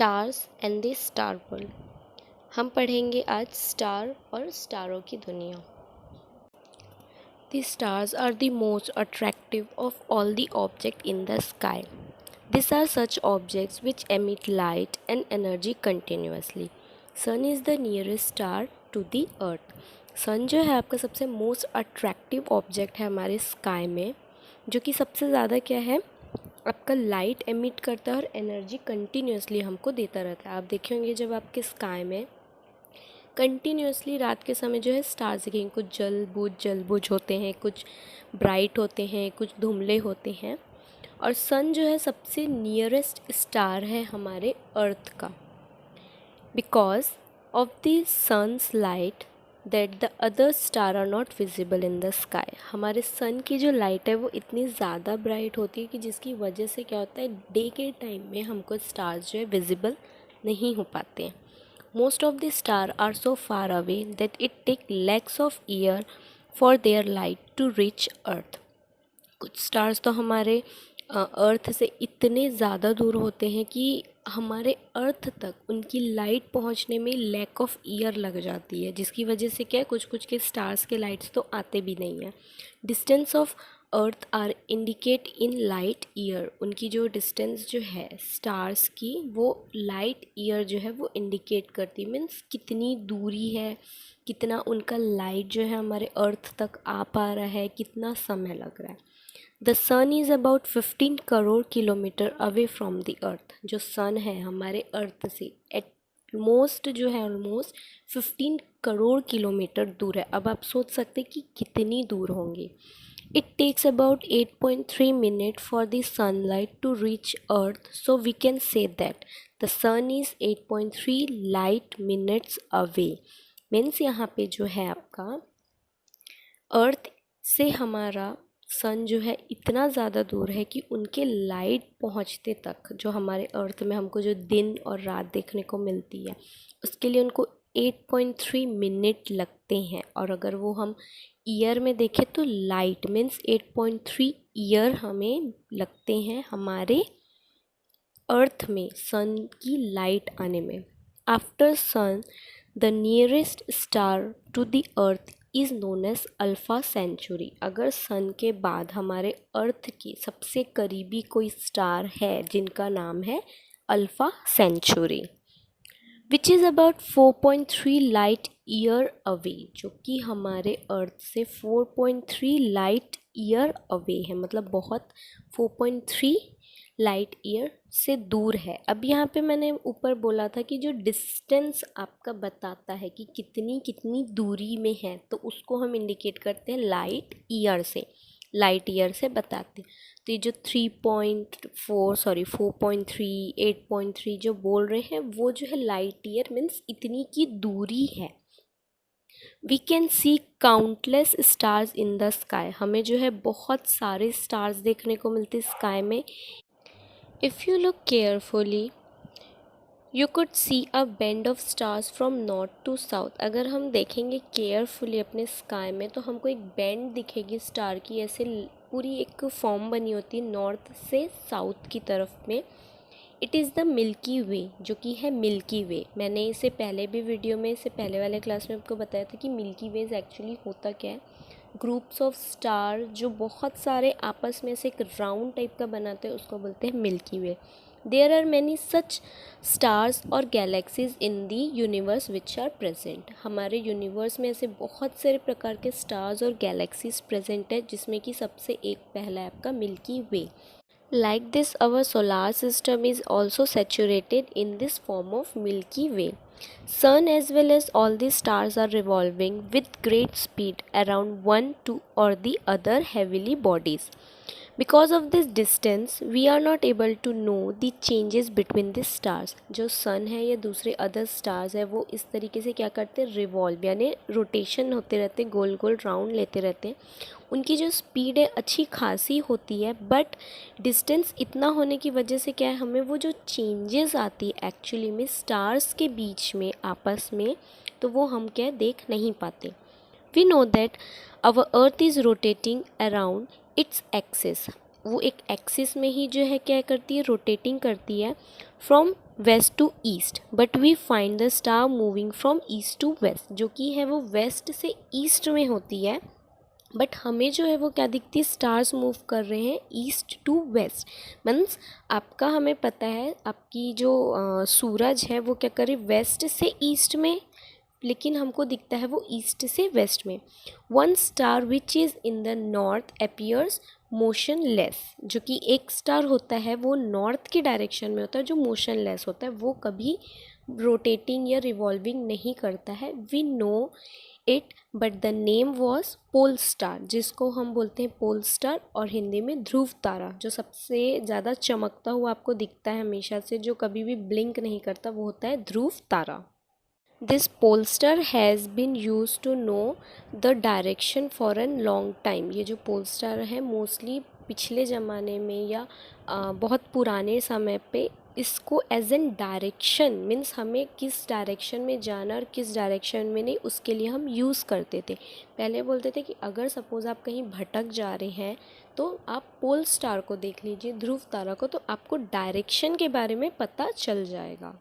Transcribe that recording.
Stars and the star world. हम पढ़ेंगे आज स्टार और स्टारों की दुनिया। The stars are the most attractive of all the objects in the sky. These are such objects which emit light and energy continuously. Sun is the nearest star to the earth. सन जो है आपका सबसे most attractive object है हमारे sky में, जो कि सबसे ज़्यादा क्या है आपका लाइट एमिट करता है और एनर्जी कंटिन्यूसली हमको देता रहता है। आप देखे होंगे जब आपके स्काई में कंटिन्यूसली रात के समय जो है स्टार्स दिखेंगे, कुछ जल बुझ होते हैं, कुछ ब्राइट होते हैं, कुछ धुंधले होते हैं। और सन जो है सबसे नियरेस्ट स्टार है हमारे अर्थ का। Because of the sun's light that the other star are not visible in the sky. हमारे सन की जो लाइट है वो इतनी ज़्यादा ब्राइट होती है कि जिसकी वजह से क्या होता है, डे के टाइम में हमको स्टार्स जो है विजिबल नहीं हो पाते हैं। Most of the star are so far away that it take lakhs of year for their light to reach earth. कुछ स्टार्स तो हमारे अर्थ से इतने ज़्यादा दूर होते हैं कि हमारे अर्थ तक उनकी लाइट पहुंचने में लैक ऑफ ईयर लग जाती है, जिसकी वजह से क्या है कुछ के स्टार्स के लाइट्स तो आते भी नहीं हैं। Distance of earth are indicate in light year. उनकी जो डिस्टेंस जो है स्टार्स की वो लाइट ईयर जो है वो इंडिकेट करती है, मीन्स कितनी दूरी है, कितना उनका लाइट जो है हमारे अर्थ तक आ पा रहा है, कितना समय लग रहा है। The sun is about 15 crore kilometre away from the earth. जो सन है हमारे अर्थ से एटमोस्ट जो है ऑलमोस्ट 15 करोड़ किलोमीटर दूर है। अब आप सोच सकते हैं कि कितनी दूर होंगे। It takes about 8.3 minute for the sunlight to reach earth, so we can say that the sun is 8.3 light minutes away. Means यहाँ पे जो है आपका अर्थ से हमारा सन जो है इतना ज़्यादा दूर है कि उनके लाइट पहुंचते तक जो हमारे अर्थ में हमको जो दिन और रात देखने को मिलती है उसके लिए उनको 8.3 मिनट लगते हैं। और अगर वो हम ईयर में देखें तो लाइट मीन्स 8.3 ईयर हमें लगते हैं हमारे अर्थ में सन की लाइट आने में। After sun the nearest star to the earth is known as Alpha Centauri. अगर सन के बाद हमारे अर्थ की सबसे करीबी कोई स्टार है जिनका नाम है Alpha Centauri, which is about 4.3 light year away, जो कि हमारे अर्थ से 4.3 लाइट ईयर अवे है, मतलब बहुत 4.3 लाइट ईयर से दूर है। अब यहाँ पे मैंने ऊपर बोला था कि जो डिस्टेंस आपका बताता है कि कितनी दूरी में है, तो उसको हम इंडिकेट करते हैं लाइट ईयर से बताते हैं। तो ये जो 4.3 8.3 जो बोल रहे हैं वो जो है लाइट ईयर मीन्स इतनी की दूरी है। We can see countless stars in the sky. हमें जो है बहुत सारे स्टार्स देखने को मिलते हैं स्काई में। If you look carefully, you could see a band of stars from north to south. अगर हम देखेंगे केयरफुली अपने स्काई में तो हमको एक बैंड दिखेगी स्टार की, ऐसे पूरी एक फॉर्म बनी होती है नॉर्थ से साउथ की तरफ में। इट इज़ द मिल्की वे, जो कि है मिल्की वे। मैंने इसे पहले भी वीडियो में, इससे पहले वाले क्लास में आपको बताया था कि मिल्की वेज एक्चुअली होता क्या है। ग्रुप्स ऑफ स्टार जो बहुत सारे आपस में से एक राउंड टाइप का बनाते हैं उसको बोलते हैं Milky Way. There are many such stars और galaxies in the universe which are present. हमारे यूनिवर्स में ऐसे बहुत सारे प्रकार के स्टार्स और गैलेक्सीज प्रेजेंट है, जिसमें कि सबसे एक पहला है आपका milky way. Like this, our solar system is also saturated in this form of Milky Way. Sun as well as all the stars are revolving with great speed around one to or the other heavenly bodies. Because of this distance, we are not able to know the changes between the stars. जो sun है या दूसरे other stars है वो इस तरीके से क्या करते हैं, रिवॉल्व यानी रोटेशन होते रहते हैं, गोल गोल राउंड लेते रहते हैं। उनकी जो स्पीड है अच्छी खासी होती है, बट डिस्टेंस इतना होने की वजह से क्या है हमें वो जो चेंजेस आती है एक्चुअली में स्टार्स के बीच में आपस में, तो वो हम क्या देख नहीं पाते। We know that our earth is rotating around its axis. वो एक एक्सिस में ही जो है क्या करती है, रोटेटिंग करती है from west to east, but we find the star moving from east to west, जो कि है वो वेस्ट से ईस्ट में होती है, बट हमें जो है वो क्या दिखती है, स्टार्स मूव कर रहे हैं ईस्ट टू वेस्ट। मीन्स आपका हमें पता है आपकी जो सूरज है वो क्या करे वेस्ट से ईस्ट में, लेकिन हमको दिखता है वो ईस्ट से वेस्ट में। One star which is in the north appears motionless, जो कि एक स्टार होता है वो नॉर्थ की डायरेक्शन में होता है, जो मोशनलेस होता है, वो कभी रोटेटिंग या रिवॉल्विंग नहीं करता है। We know it, but the name was pole star, जिसको हम बोलते हैं पोल स्टार, और हिंदी में ध्रुव तारा। जो सबसे ज़्यादा चमकता हुआ आपको दिखता है हमेशा से, जो कभी भी ब्लिंक नहीं करता, वो होता है ध्रुव तारा। This polestar has been used to know the direction for a long time। ये जो पोलस्टार है मोस्टली पिछले ज़माने में या बहुत पुराने समय पे इसको एज एन डायरेक्शन, मीन्स हमें किस डायरेक्शन में जाना और किस डायरेक्शन में नहीं, उसके लिए हम यूज़ करते थे। पहले बोलते थे कि अगर सपोज़ आप कहीं भटक जा रहे हैं तो आप पोल स्टार को देख लीजिए, ध्रुव तारा को, तो आपको डायरेक्शन के बारे में पता चल जाएगा।